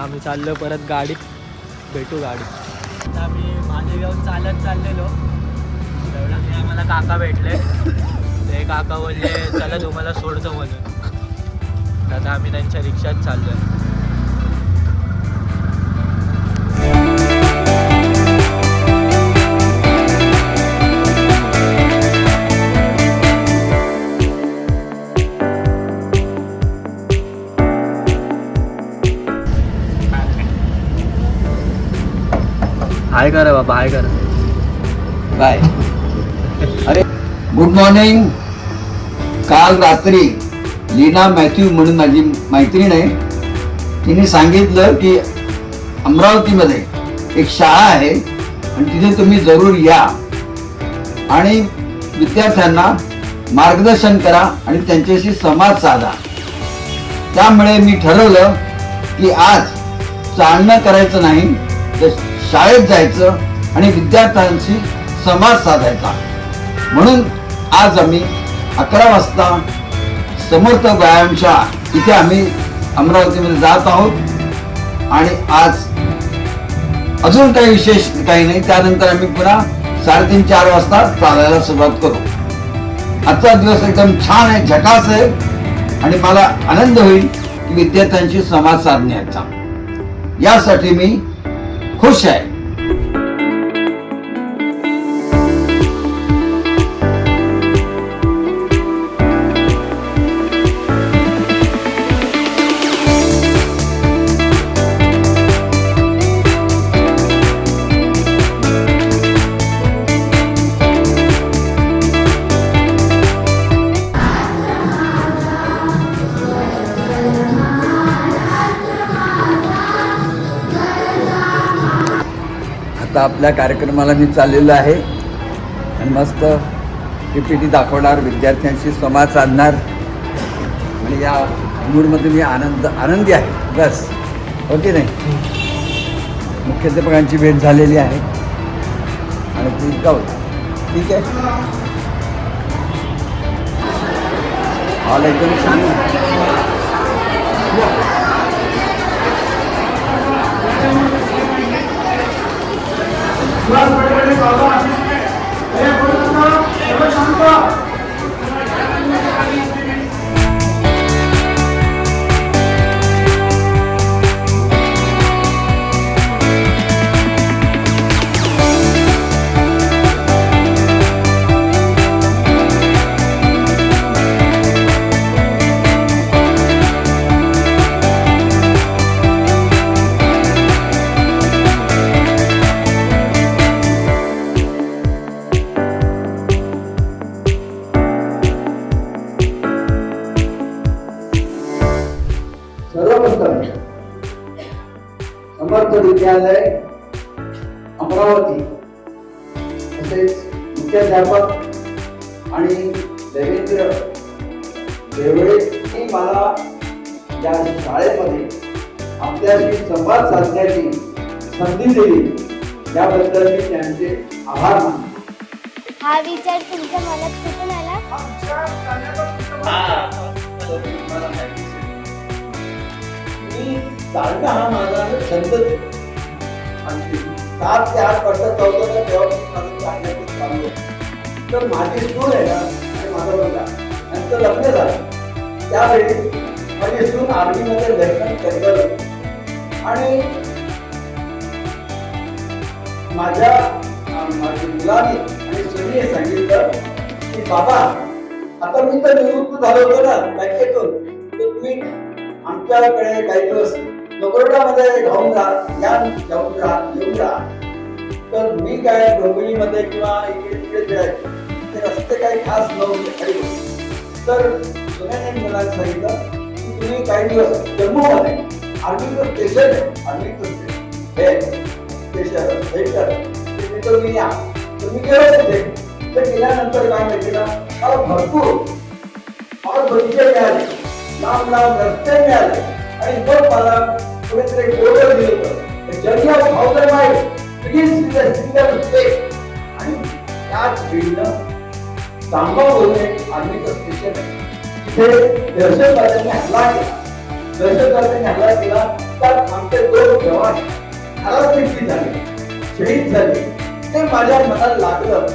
आम्ही चाललो परत गाडीत भेटू गाडीत. आता आम्ही माझे घेऊन चालत चाललेलो तेवढा मी आम्हाला काका भेटले. ते काका बोलले चला तुम्हाला सोडतो म्हणून. आता आम्ही त्यांच्या रिक्षात चाललोय. हाय करा बाबा, हाय करा. बाय. अरे गुड मॉर्निंग. काल रात्री लीना मॅथ्यू म्हणून माझी मैत्रीण आहे, तिने सांगितलं की अमरावतीमध्ये एक शाळा आहे आणि तिथे तुम्ही जरूर या आणि विद्यार्थ्यांना मार्गदर्शन करा आणि त्यांच्याशी संवाद साधा. त्यामुळे मी ठरवलं की आज चालणं करायचं नाही तर शाळेत जायचं आणि विद्यार्थ्यांशी संवाद साधायचा. म्हणून आज आम्ही 11 वाजता समर्थ व्यायामशाळा इथे आम्ही अमरावतीमध्ये जात आहोत. आणि आज अजून काही विशेष काही नाही, त्यानंतर आम्ही पुन्हा 3:30-4 वाजता चालायला सुरुवात करू. आजचा दिवस एकदम छान आहे, झकास आहे आणि मला आनंद होईल की विद्यार्थ्यांशी संवाद साधण्याचा. यासाठी मी खुश आहे. आता आपल्या कार्यक्रमाला मी चाललेलो आहे आणि मस्त PPT दाखवणार, विद्यार्थ्यांशी संवाद साधणार आणि या मूडमध्ये मी आनंदी आहे. बस ओके नाही. मुख्याध्यापकांची भेट झालेली आहे आणि ती जाऊ ठीक आहे. हॉल एकदम छान. सर्वप्रथम समर्थ विद्यालय अमरावती तसेच मुख्याध्यापक आणि देवेंद्र देवळे ही मला या शाळेमध्ये आपल्याशी संवाद साधण्याची संधी दिली, याबद्दल मी त्यांचे आभार मानतो. हा विचार तुमच्या मनात कुठून आला? मी चालणं हा माझा छंद आणि 7 ते 8 वर्षाचा होतो ना तेव्हा माझं चालण्याचं चालू होतं. तर माझी सून आहे ना आणि माझा मुलगा यांचं लग्न झालं. त्यावेळी माझी सून आर्मीमध्ये लेफ्टनंट कर्नल होती आणि माझ्या मुलाने आणि सुनीने सांगितलं की बाबा आता मी तर निवृत्त झालो होतो ना बँकेतून, तर तुम्ही आमच्याकडे काही दिवस नगरोटामध्ये घेऊन येऊन राहा. तर मी काय डोंबिवलीमध्ये किंवा इकडे तिकडे फिरायचो, ते रस्ते काही खास नव्हते. तर सुनेने मला सांगितलं की तुम्ही काही दिवस जम्मूमध्ये आर्मीचं स्टेशन आहे, आर्मीचं स्टेशन तिथं मी या. तर मी गेलो तिथे. तर गेल्यानंतर काय माहिती ना, मला भरपूर बगीचे मिळाले, लांब लांब रस्ते मिळाले आणि मग मला कुठेतरी बोर्ड दिलं होतं journey of 1000 miles begins with a single step. आणि त्याच वेळीनं सांबा बोलून एक आर्मीचं स्टेशन आहे, तिथे दहशतवाद्यांनी हल्ला केला. त्यात आमचे 2 जवान हारात्रिकी झाले, शहीद झाले. ते माझ्या मनाला लागलं.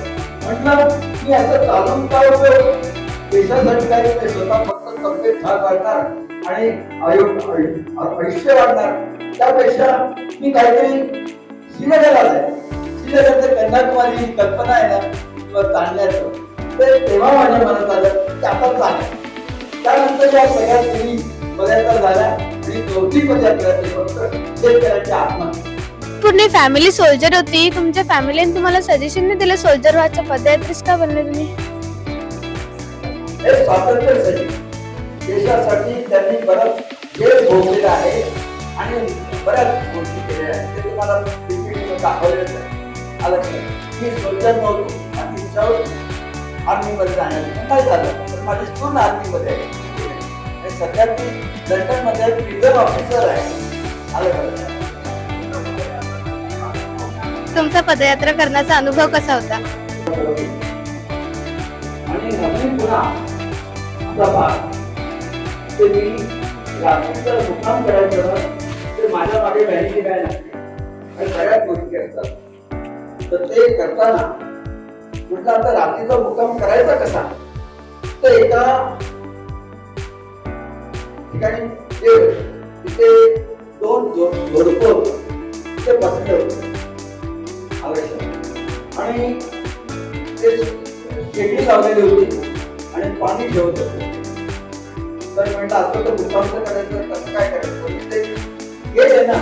म्हटलं मी असं चालून का उपयोग, देशासाठी काही ते स्वतः फक्त तब्येत छान वाढणार आणि आयुष्य वाढणार, त्यापेक्षा मी काहीतरी श्रीनगरला जाईल. श्रीनगरचं कन्याकुमारी ही कल्पना आहे ना किंवा ताणण्याचं, ते तेव्हा माझ्या मनात आलं की आता चालेल. त्यानंतर या सगळ्या स्त्री पदयात्रा झाल्या आणि 4थी पदयात्रा ती फक्त शेतकऱ्यांच्या आत्महत्या. पूर्ण फॅमिली सोल्जर होती. तुमच्या फॅमिलीने तुम्हाला सजेशन नाही दिलं सोल्जर व्हायचं, पदयात्रीस का बनले तुम्ही? हे स्वातंत्र्यासाठी, देशासाठी त्यांनी बरंच वेळ भोगलेला आहे आणि बऱ्याच गोष्टी केल्या आहेत. ते तुम्हाला दाखवलेलं आहे. आलं का? मी सोल्जर नव्हतो आणि तिच्यावर आर्मीमध्ये जाण्याचं काय झालं, तर माझी पूर्ण आर्मीमध्ये आहे. सध्या ती लंडनमध्ये रिझर्व्ह ऑफिसर आहे. आलं का? तुमचा पदयात्रा करण्याचा अनुभव कसा होता? आणि नवीन पुन्हा आपला भाग ते मी रात्रीचं मुक्काम करायचं ते माझ्या मागे बॅनीची बॅन असते आणि सगळ्याच गोष्टी असतात. तर ते करताना म्हटलं आता रात्रीचा मुक्काम करायचा कसा, तर एका ठिकाणी तिथे 2 जोडपं तिथे बसले होते आणि ते शेगडी लावलेली होती आणि पाणी ठेवत होते. तर म्हटलं आता तर मुक्कामचं करायचं, कसं काय करायचं, ते गेट आहे ना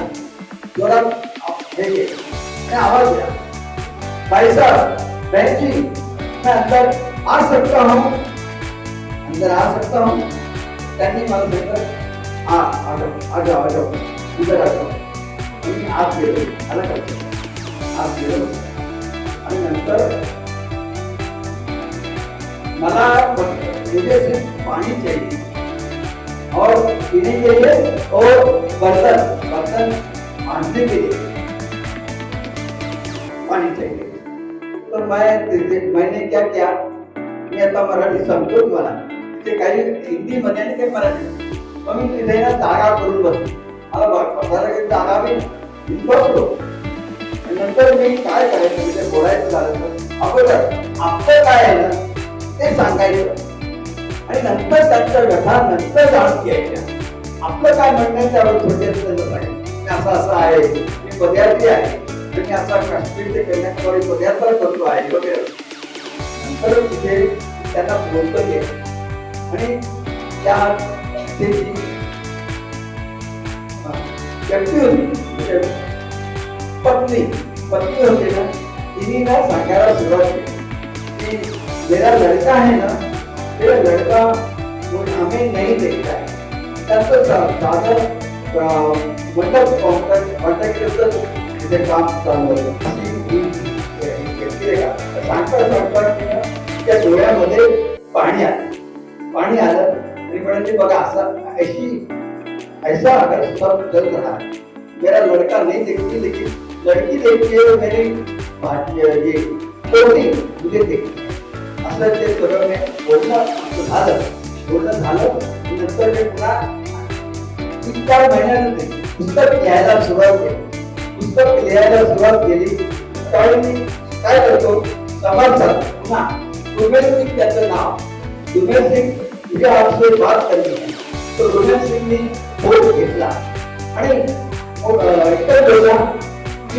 जोरात हे गेट आणि आवाज द्या, भाई साहब बहन जी मैं अंदर आ सकता हूँ, अंदर आ सकता हूँ. त्यांनी मला सांगितलं आ जाओ इधर आ जाओ. मी आत गेलो. आला का? आत गेलो आणि नंतर मला मुझे सिर्फ पानी चाहिए और पीने के लिए और बर्तन मांजने के लिए पानी चाहिए. तो मैंने क्या किया, मी आता मराठी समजतो तुम्हाला, ते काही हिंदी मध्ये आणि काही मराठी, मग मी तिथे ना जागा करून बसलो. मला बसायला काही जागा मी बसलो. नंतर मी काय करायचं म्हणजे बोलायचं झालं तर अगोदर आपलं काय आहे ना ते सांगायचं आणि नंतर त्यांच्या व्यथा नंतर जाणून घ्यायच्या. आपलं काय म्हणणं आहे त्यावर थोडक्यात सांगायचं. असं असं आहे, मी पदयात्री आहे, मी असा काश्मीर ते कन्याकुमारी पदयात्रा करतो आहे वगैरे. नंतर तिथे त्यांना बोलतो घे आणि त्या व्यक्ती होती पत्नी होती ना, तिने ना सांगायला सुरुवात केली की मेरा लड़का है ना, मेरा लड़का हमें नहीं देखता है. त्यांचं साधं मंडप तिथे काम चालू होतं. सांगता त्या डोळ्यामध्ये पाणी आलं आणि म्हणाले बघा ऐसा अगर सब चल रहा है, मेरा लड़का नहीं देखती लेकिन लड़की देखती है, मेरी ये पोती मुझे देखती है. असं ते सगळं बोलणं झालं. नंतर मी पुन्हा 3-4 महिन्यानंतर पुस्तक लिहायला सुरुवात केली. त्यावेळी मी काय करतो, समाज साधतो. पुन्हा रुमेश सिंग त्याचं नाव, रुमेश सिंग तुझ्या आपसे बात करली आहे. तो रुमेश सिंगनी फोन घेतला आणि एकतर बोलला की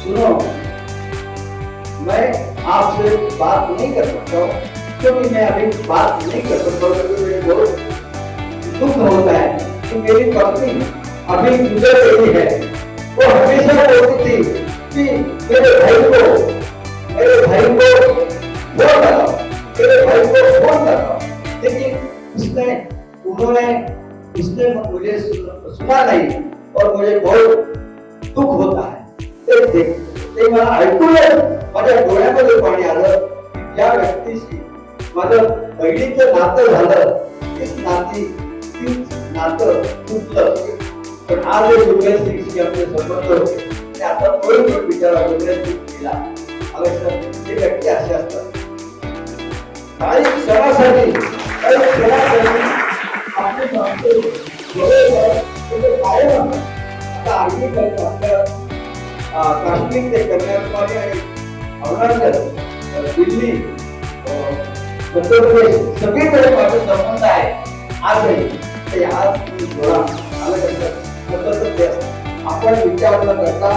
सुनो मैं आपसे बात नहीं कर सकता हूँ क्योंकि मैं अभी बात नहीं कर सकता हूँ क्योंकि मुझे बहुत दुख होता है कि मेरी पत्नी अभी गुजर गई है. वो हमेशा बोलती थी कि मेरे भाई को फोन लगाओ, लेकिन उसने मुझे सुना नहीं और मुझे बहुत दुख होता है. ते मला ऐकून माझ्या डोळ्यामध्ये पाणी आलं. या व्यक्तीशी माझं बहिणीचं नातं झालं, तीच नातं तुटलं. पण आज हे रुमेश सिंगशी आपले संबंध होते ते आता थोडं विचारा रुमेश सिंग केला. हे व्यक्ती असे असतात. काही क्षणासाठी काश्मीर ते कन्याकुमारी आणि अरुणाचल, दिल्ली, उत्तर प्रदेश सगळीकडे माझे संबंध आहे. आजही ते आज जोडा आपण विचार न करता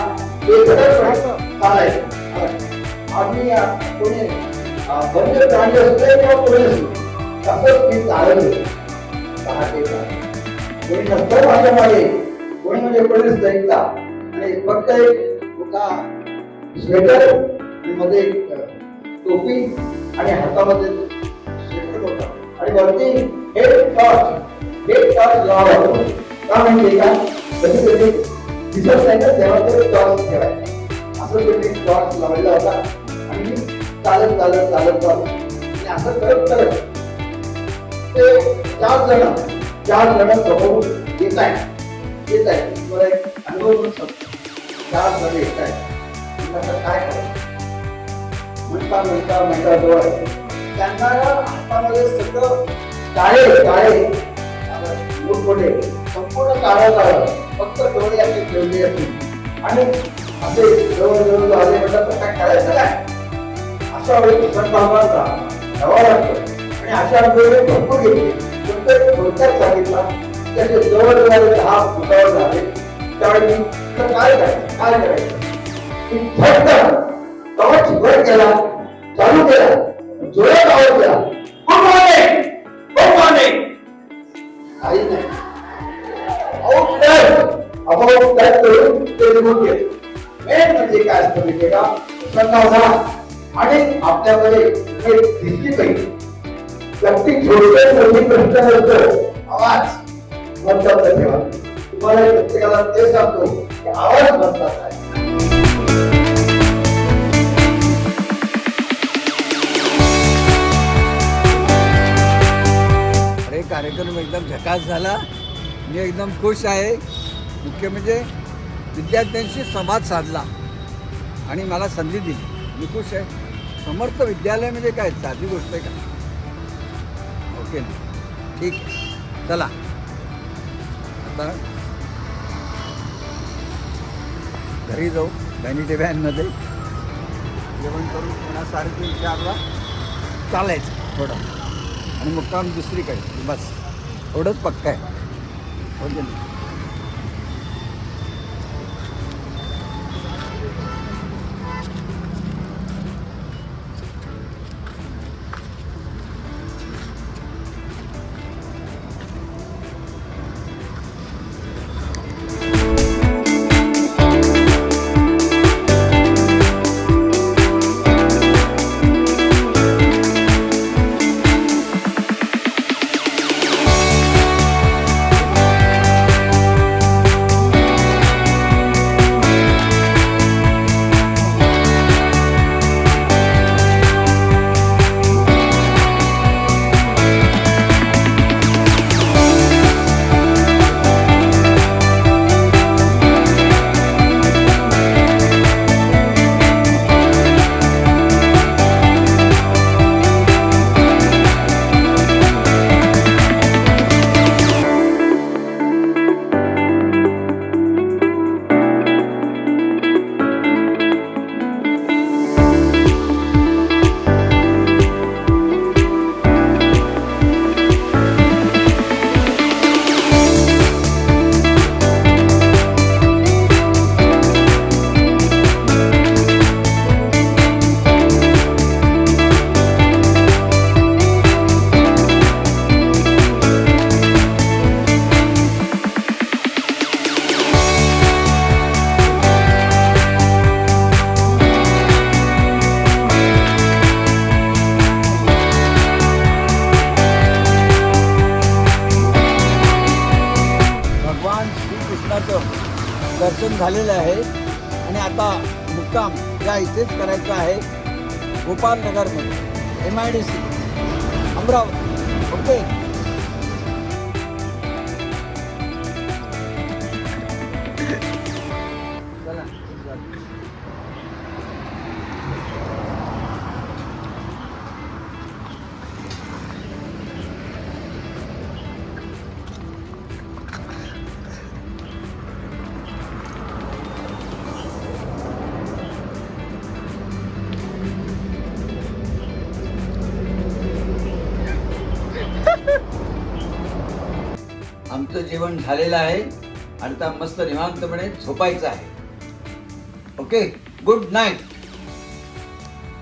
ते चालायचं. आम्ही कोणी बंद प्राणी असते किंवा कोणी असते तसंच मी चालवलं कोणी नसतं माझ्या मागे, कोणी म्हणजे कोणी नसतं आणि फक्त एक मोठा स्वेटर आणि मध्ये एक टोपी आणि हातामध्ये स्वेटर होता आणि वरती एक टॉर्च लावा होतो. का माहितीये का, कधी कधी दिसत नाही तर तेव्हा ते टॉर्च ठेवायचं. असं कधी टॉर्च लावलेला होता आणि मी चालत चालत चालत चालत आणि असं करत करत ते चार जण समोर येत आहे. मला एक अनुभव म्हणून सांगतो. 4 जण येत आहेत. आता काय करायचं म्हणता जवळ त्यांना हातामध्ये सगळं काळे मोठमोठे संपूर्ण काळं फक्त डोळे असे ठेवले असतील आणि असे जवळ आले म्हणतात तर काय करायचं काय. अशा वेळी बाबांचा धावा लागतो आणि अशा वेळी भरपूर घेतले. थोडक्यात सांगितला त्याचे जवळ 10 फुटावर झाले. त्यावेळी काय करायचं टॉर्च वर केला, चालू केला, जोरात आवाज केला, गुड मॉर्निंग. काही नाही, आउट करून ते निघून गेले. मेन म्हणजे काय असतं माहितीये का, आणि आपल्याकडे दिसली पाहिजे. व्यक्ती छोटे प्रश्न नसतो, आवाज महत्वाचा ठेवा. तुम्हाला प्रत्येकाला ते सांगतो की आवाज महत्वाचा आहे. कार्यक्रम एकदम झकास झाला. मी एकदम खुश आहे. मुख्य म्हणजे विद्यार्थ्यांशी संवाद साधला आणि मला संधी दिली. मी खुश आहे. समर्थ विद्यालय म्हणजे काय साधी गोष्ट आहे का. ओके ना, ठीक आहे. चला आता घरी जाऊ. व्हॅनिटी व्हॅनमध्ये जेवण करून पुन्हा 3:30-4ला चालायचं थोडं आणि मुक्काम दुसरीकडे. बस एवढंच पक्का आहे. ओके ना. दर्शन झालेलं आहे आणि आता मुक्काम या इथेच करायचा आहे गोपालनगरमध्ये MIDC अमरावती. ओके. चला जेवण झालेलं आहे आणि आता मस्त निवांतपणे झोपायचं आहे. Okay, good night.